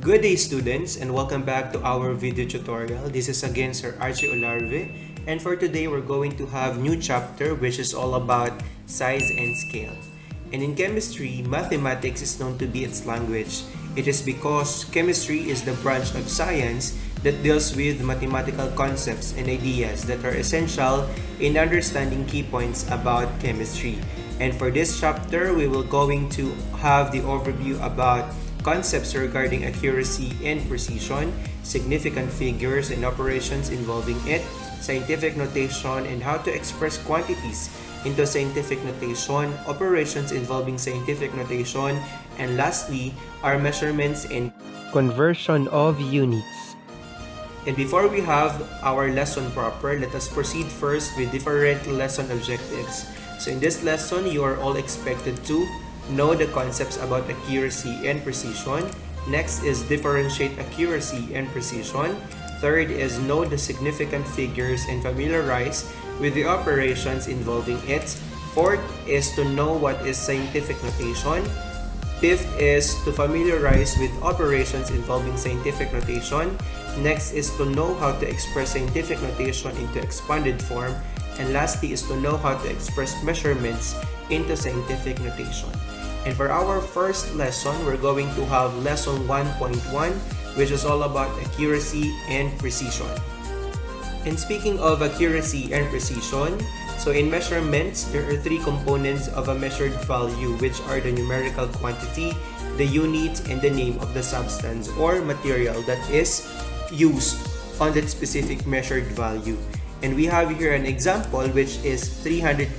Good day students and welcome back to our video tutorial. This is again Sir Archie Olarve, and for today we're going to have new chapter which is all about size and scale. And in chemistry, mathematics is known to be its language. It is because chemistry is the branch of science that deals with mathematical concepts and ideas that are essential in understanding key points about chemistry. And for this chapter, we will going to have the overview about concepts regarding accuracy and precision, significant figures and operations involving it, scientific notation and how to express quantities into scientific notation, operations involving scientific notation, and lastly, our measurements and conversion of units. And before we have our lesson proper, let us proceed first with different lesson objectives. So in this lesson, you are all expected to know the concepts about accuracy and precision. Next is differentiate accuracy and precision. Third is know the significant figures and familiarize with the operations involving it. Fourth is to know what is scientific notation. Fifth is to familiarize with operations involving scientific notation. Next is to know how to express scientific notation into expanded form. And lastly is to know how to express measurements into scientific notation. And for our first lesson, we're going to have lesson 1.1, which is all about accuracy and precision. And speaking of accuracy and precision, so in measurements, there are three components of a measured value, which are the numerical quantity, the unit, and the name of the substance or material that is used on that specific measured value. And we have here an example, which is 325.0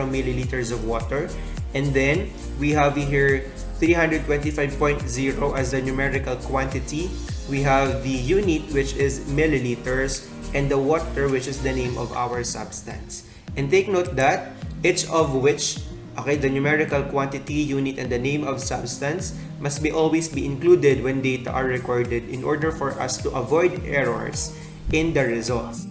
milliliters of water. And then we have here 325.0 as the numerical quantity. We have the unit, which is milliliters, and the water, which is the name of our substance. And take note that each of which, the numerical quantity, unit, and the name of substance must always be included when data are recorded in order for us to avoid errors in the results.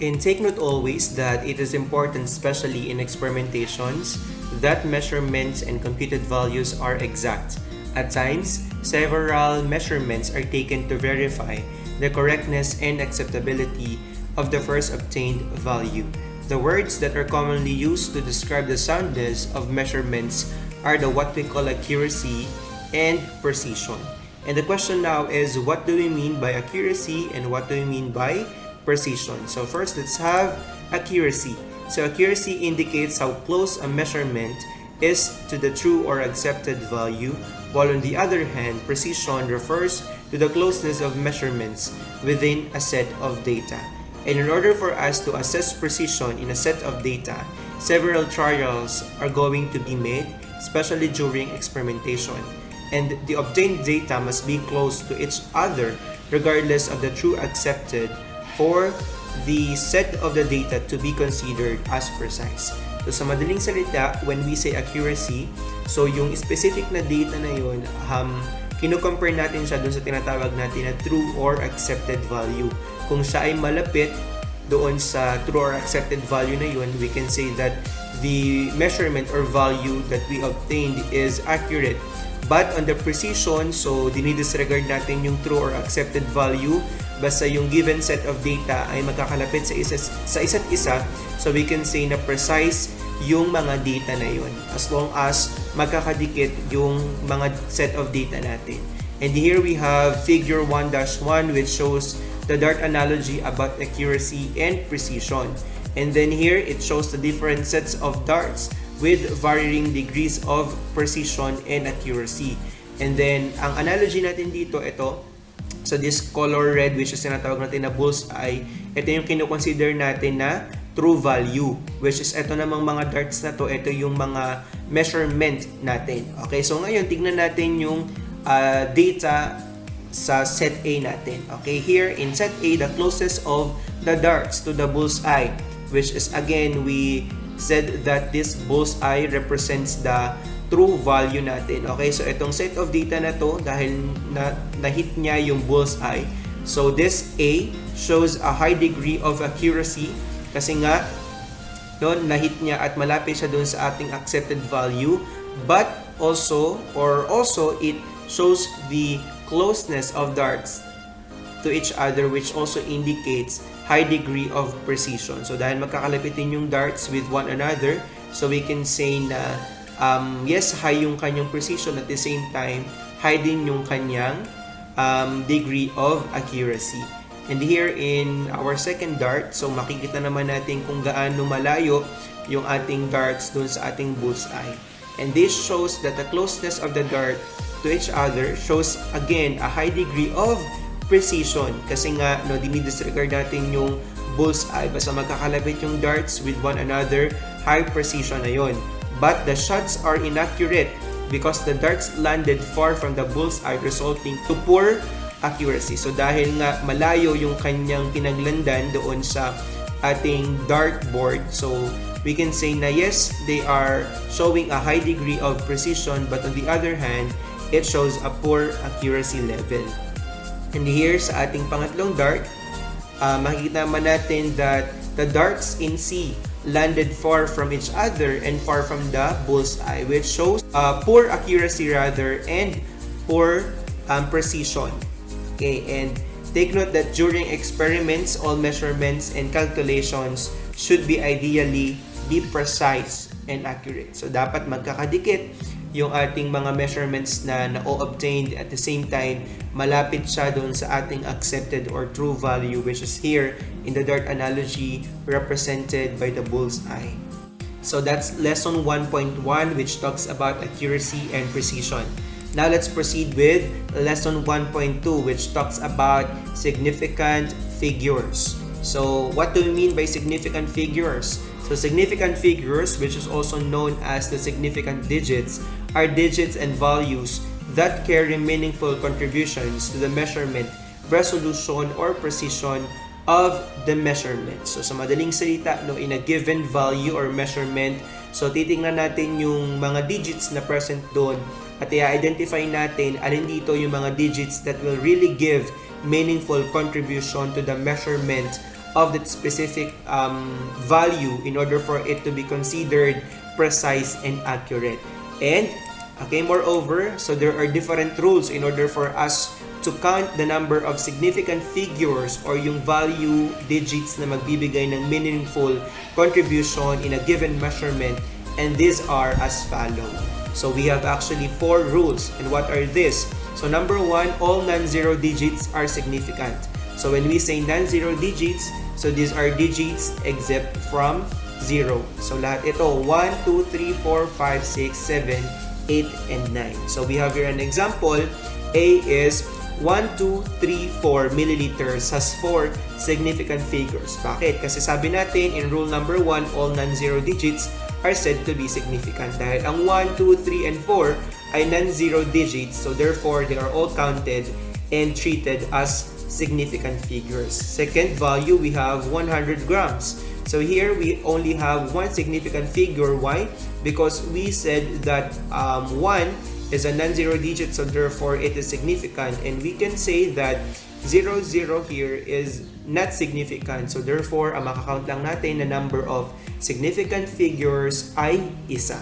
And take note always that it is important, especially in experimentations, that measurements and computed values are exact. At times, several measurements are taken to verify the correctness and acceptability of the first obtained value. The words that are commonly used to describe the soundness of measurements are what we call accuracy and precision. And the question now is, what do we mean by accuracy and what do we mean by precision? So first, let's have accuracy. So accuracy indicates how close a measurement is to the true or accepted value, while on the other hand, precision refers to the closeness of measurements within a set of data. And in order for us to assess precision in a set of data, several trials are going to be made, especially during experimentation. And the obtained data must be close to each other regardless of the true accepted for the set of the data to be considered as precise. So sa madaling salita, when we say accuracy, so yung specific na data na yun, kino-compare natin siya dun sa tinatawag natin na true or accepted value. Kung siya ay malapit doon sa true or accepted value na yun, we can say that the measurement or value that we obtained is accurate. But on the precision, so dinidisregard natin yung true or accepted value, basta yung given set of data ay magkakalapit sa isa't isa, so we can say na precise yung mga data na yun as long as magkakadikit yung mga set of data natin. And here we have figure 1-1, which shows the dart analogy about accuracy and precision. And then here it shows the different sets of darts with varying degrees of precision and accuracy. And then ang analogy natin dito, ito, so this color red, which is tinatawag natin na bullseye, ito yung kino-consider natin na true value, which is ito namang mga darts na to, ito yung mga measurement natin. Okay, so ngayon tignan natin yung data sa set A natin. Okay, here in set A, the closest of the darts to the bullseye, which is again, we said that this bullseye represents the true value natin. Okay, so itong set of data na to, dahil na-hit niya yung bullseye, so this A shows a high degree of accuracy kasi nga na-hit niya at malapit siya doon sa ating accepted value, but also it shows the closeness of darts to each other, which also indicates high degree of precision. So dahil magkakalapitin yung darts with one another, so we can say na yes, high yung kanyang precision, at the same time, high din yung kanyang degree of accuracy. And here in our second dart, so makikita naman natin kung gaano malayo yung ating darts dun sa ating bullseye. And this shows that the closeness of the dart to each other shows again a high degree of precision. Kasi nga, no, dinidisregard natin yung bullseye. Basta magkakalapit yung darts with one another, high precision na yun. But the shots are inaccurate because the darts landed far from the bullseye, resulting to poor accuracy. So dahil nga malayo yung kanyang pinaglandan doon sa ating dartboard, so we can say na yes, they are showing a high degree of precision, but on the other hand, it shows a poor accuracy level. And here sa ating pangatlong dart, makikita naman natin that the darts in C landed far from each other and far from the bullseye, which shows poor accuracy rather and poor precision. Okay, and take note that during experiments, all measurements and calculations should be ideally be precise and accurate. So dapat magkakadikit yung ating mga measurements na na-obtained, at the same time malapit siya doon sa ating accepted or true value, which is here in the dart analogy represented by the bullseye. So that's lesson 1.1, which talks about accuracy and precision. Now let's proceed with lesson 1.2, which talks about significant figures. So what do we mean by significant figures? So significant figures, which is also known as the significant digits, are digits and values that carry meaningful contributions to the measurement, resolution, or precision of the measurement. So sa madaling salita, no, in a given value or measurement, so titingnan natin yung mga digits na present doon at i-identify natin alin dito yung mga digits that will really give meaningful contribution to the measurement of that specific value in order for it to be considered precise and accurate. And okay, moreover, so there are different rules in order for us to count the number of significant figures or yung value digits na magbibigay ng meaningful contribution in a given measurement, and these are as follow. So we have actually 4 rules, and what are these? So number 1, all non-zero digits are significant. So when we say non-zero digits, so these are digits except from 0. So lahat ito, 1, 2, 3, 4, 5, 6, 7, 8, and 9. So we have here an example. A is 1, 2, 3, 4 milliliters, has 4 significant figures. Bakit? Kasi sabi natin in rule number 1, all non-zero digits are said to be significant. Dahil ang 1, 2, 3, and 4 ay non-zero digits, so therefore they are all counted and treated as significant figures. Second value, we have 100 grams. So here we only have one significant figure. Why? Because we said that 1 is a non-zero digit, so therefore it is significant, and we can say that 0, 0 here is not significant, so therefore ang makakount lang natin na number of significant figures ay isa.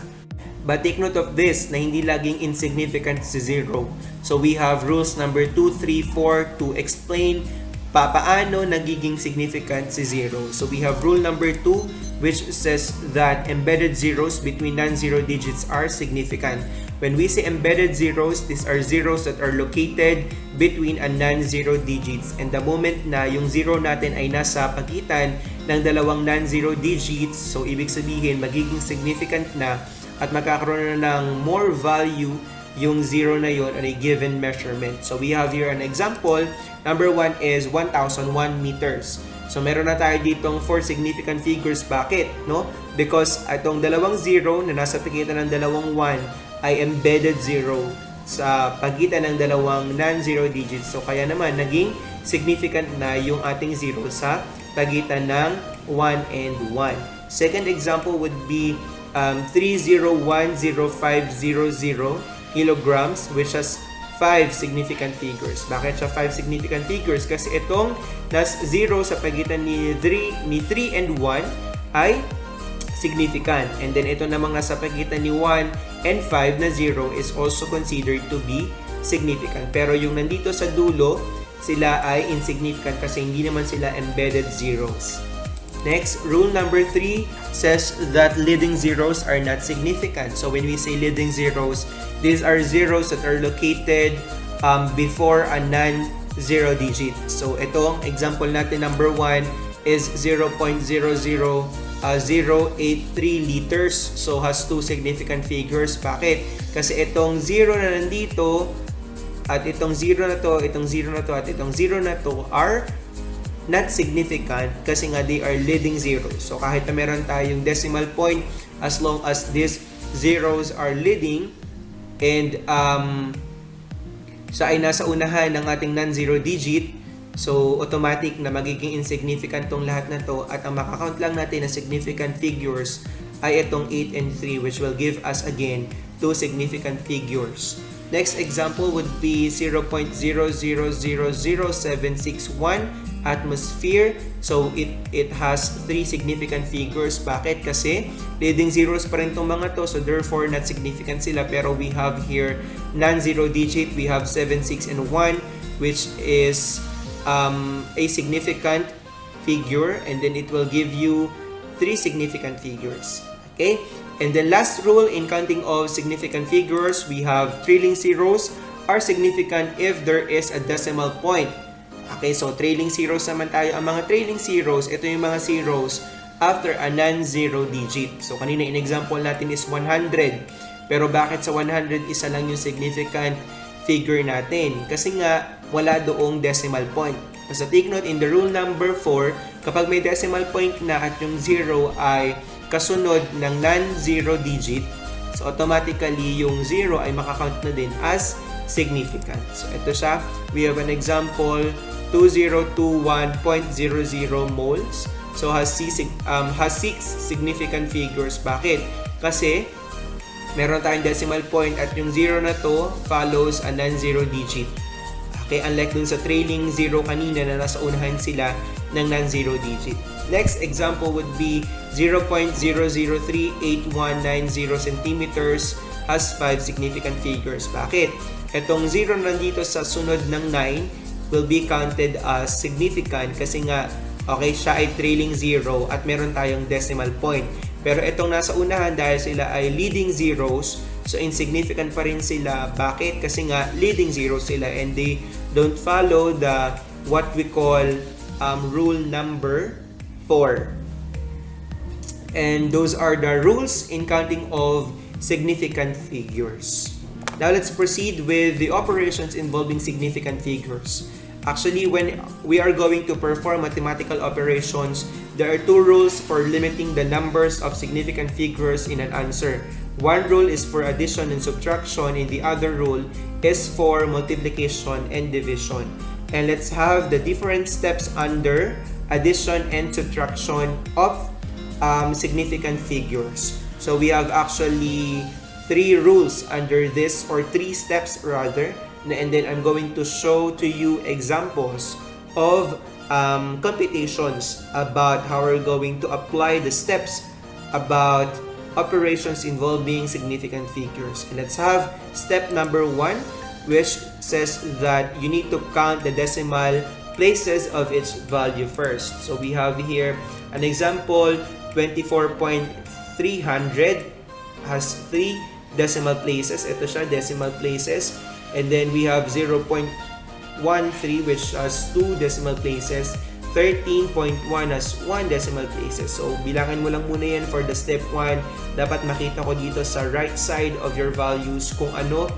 But take note of this, na hindi laging insignificant si 0. So we have rules number 2, 3, 4 to explain paano nagiging significant si 0. So we have rule number 2, which says that embedded zeros between non-zero digits are significant. When we say embedded zeros, these are zeros that are located between a non-zero digits. And the moment na yung zero natin ay nasa pagitan ng dalawang non-zero digits, so ibig sabihin magiging significant na at magkakaroon na ng more value yung zero na yon on a given measurement. So we have here an example. Number 1 is 1,001 meters. So meron na tayo ditong 4 significant figures. Bakit? No? Because itong dalawang zero na nasa pagitan ng dalawang 1 ay embedded zero sa pagitan ng dalawang non-zero digits. So kaya naman naging significant na yung ating zero sa pagitan ng 1 and 1. Second example would be 3010500 kilograms, which has 5 significant figures. Bakit siya 5 significant figures? Kasi itong nas 0 sa pagitan ni 3 and 1 ay significant. And then ito namang nasa pagitan ni 1 and 5 na 0 is also considered to be significant. Pero yung nandito sa dulo, sila ay insignificant kasi hindi naman sila embedded zeros. Next, rule number 3 says that leading zeros are not significant. So when we say leading zeros, these are zeros that are located before a non-zero digit. So itong example natin number 1 is 0.00083 liters. So has 2 significant figures. Bakit? Kasi itong 0 na nandito at itong 0 na to, itong 0 na to at itong 0 na to are not significant kasi nga they are leading zeros. So kahit na meron tayong decimal point, as long as these zeros are leading and siya ay nasa unahan ng ating non-zero digit, so automatic na magiging insignificant tong lahat na to at ang makakount lang natin na significant figures ay itong 8 and 3 which will give us again 2 significant figures. Next example would be 0.0000761 atmosphere. So it has 3 significant figures. Bakit? Kasi leading zeros pa rin itong mga to, so therefore not significant sila. Pero we have here non-zero digit, we have 7, 6, and 1 which is a significant figure, and then it will give you 3 significant figures. Okay? And the last rule in counting of significant figures, we have trailing zeros are significant if there is a decimal point. Okay, so trailing zeros naman tayo. Ang mga trailing zeros, ito yung mga zeros after a non-zero digit. So kanina in example natin is 100. Pero bakit sa 100 isa lang yung significant figure natin? Kasi nga wala doong decimal point. So take note in the rule number 4, kapag may decimal point na at yung 0 ay kasunod ng non-zero digit, so automatically yung 0 ay makakount na din as significant. So ito siya. We have an example, 2021.00 moles. So has 6 significant figures. Bakit? Kasi meron tayong decimal point at yung 0 na to follows a non-zero digit. Okay, unlike dun sa trailing 0 kanina na nasa unahan sila ng non-zero digit. Next example would be 0.0038190 centimeters has 5 significant figures. Bakit? Itong 0 nandito sa sunod ng 9 will be counted as significant kasi nga, okay, siya ay trailing 0 at meron tayong decimal point. Pero itong nasa unahan dahil sila ay leading zeros, so insignificant pa rin sila. Bakit? Kasi nga leading zeros sila and they don't follow the what we call rule number 4. And those are the rules in counting of significant figures. Now let's proceed with the operations involving significant figures. Actually, when we are going to perform mathematical operations, there are 2 rules for limiting the numbers of significant figures in an answer. One rule is for addition and subtraction, and the other rule is for multiplication and division. And let's have the different steps under addition and subtraction of significant figures. So we have actually 3 rules under this, or 3 steps rather, and then I'm going to show to you examples of computations about how we're going to apply the steps about operations involving significant figures. And let's have step number 1, which says that you need to count the decimal places of its value first. So we have here an example, 24.300 has 3 decimal places. Ito siya, decimal places. And then we have 0.13 which has 2 decimal places. 13.1 has 1 decimal places. So bilangan mo lang muna yan for the step 1. Dapat makita ko dito sa right side of your values kung ano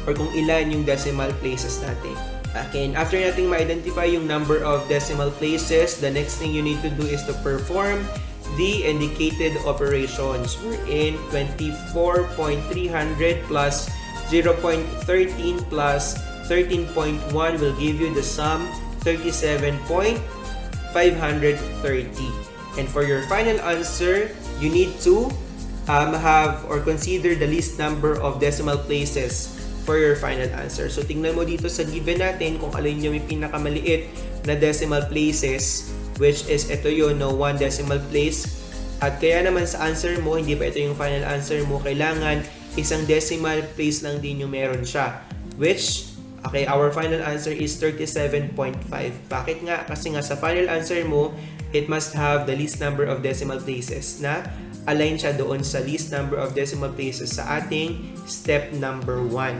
or kung ilan yung decimal places natin. Okay, and after nating ma-identify yung number of decimal places, the next thing you need to do is to perform the indicated operations. We're in 24.300 plus 0.13 plus 13.1 will give you the sum 37.530. And for your final answer, you need to have or consider the least number of decimal places for your final answer. So tingnan mo dito sa given natin kung alin yung pinakamaliit na decimal places, which is ito yun, no, 1 decimal place. At kaya naman sa answer mo, hindi pa ito yung final answer mo, kailangan isang decimal place lang din yung meron siya. which, okay, our final answer is 37.5. Bakit nga? Kasi nga sa final answer mo, it must have the least number of decimal places na align siya doon sa least number of decimal places sa ating step number 1.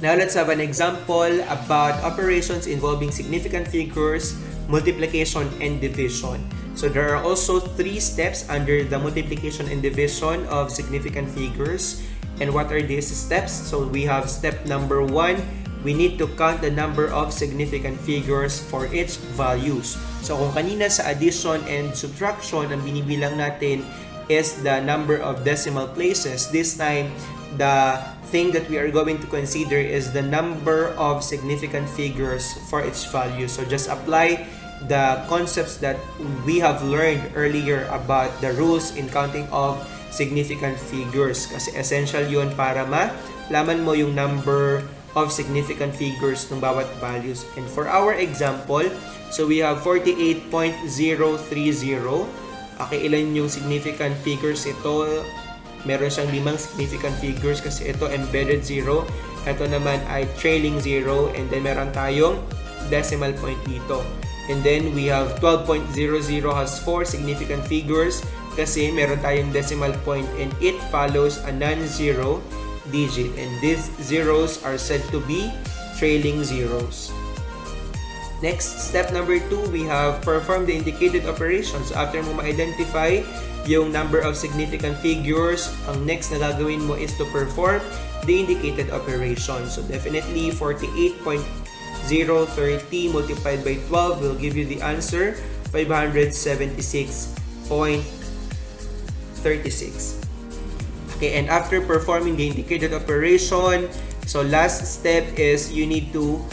Now, let's have an example about operations involving significant figures, multiplication, and division. So, there are also 3 steps under the multiplication and division of significant figures. And what are these steps? So, we have step number 1. We need to count the number of significant figures for each values. So, kung kanina sa addition and subtraction, ang binibilang natin is the number of decimal places. This time, the thing that we are going to consider is the number of significant figures for each value. So just apply the concepts that we have learned earlier about the rules in counting of significant figures. Kasi essential yun para malaman mo yung number of significant figures ng bawat values. And for our example, so we have 48.030. Okay, ilan yung significant figures ito? Meron siyang 5 significant figures kasi ito embedded 0. Ito naman ay trailing 0. And then meron tayong decimal point dito. And then we have 12.00 has 4 significant figures kasi meron tayong decimal point and it follows a non-zero digit. And these zeros are said to be trailing zeros. Next, step number 2, we have perform the indicated operations. After mo ma-identify yung number of significant figures, ang next na gagawin mo is to perform the indicated operation. So definitely 48.030 multiplied by 12 will give you the answer 576.36. Okay, and after performing the indicated operation, so last step is you need to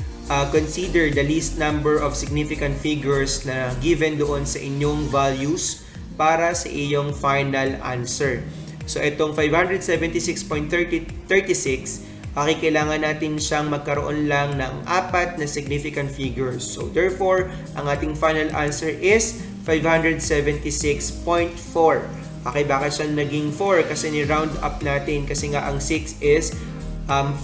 consider the least number of significant figures na given doon sa inyong values para sa iyong final answer. So itong 576.36, okay, kailangan natin siyang magkaroon lang ng 4 na significant figures. So therefore, ang ating final answer is 576.4. Okay, bakit siya naging 4? Kasi ni-round up natin kasi nga ang 6 is 5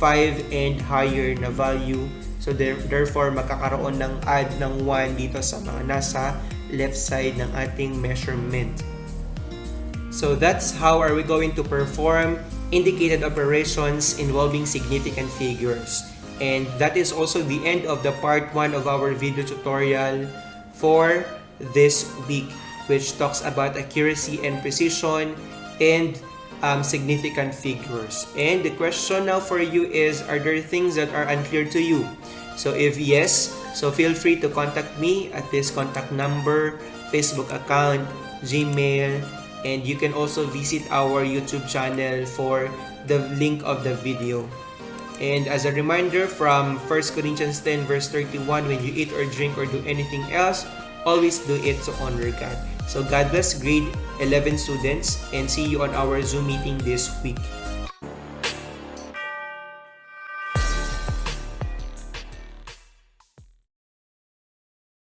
and higher na value. So therefore, makakaroon ng add ng 1 dito sa mga nasa left side ng ating measurement. So that's how are we going to perform indicated operations involving significant figures. And that is also the end of the part 1 of our video tutorial for this week, which talks about accuracy and precision and significant figures. And the question now for you is, are there things that are unclear to you? So if yes, so feel free to contact me at this contact number, Facebook account, Gmail, and you can also visit our YouTube channel for the link of the video. And as a reminder from 1 Corinthians 10 verse 31, when you eat or drink or do anything else, always do it to honor God. So God bless grade 11 students and see you on our Zoom meeting this week.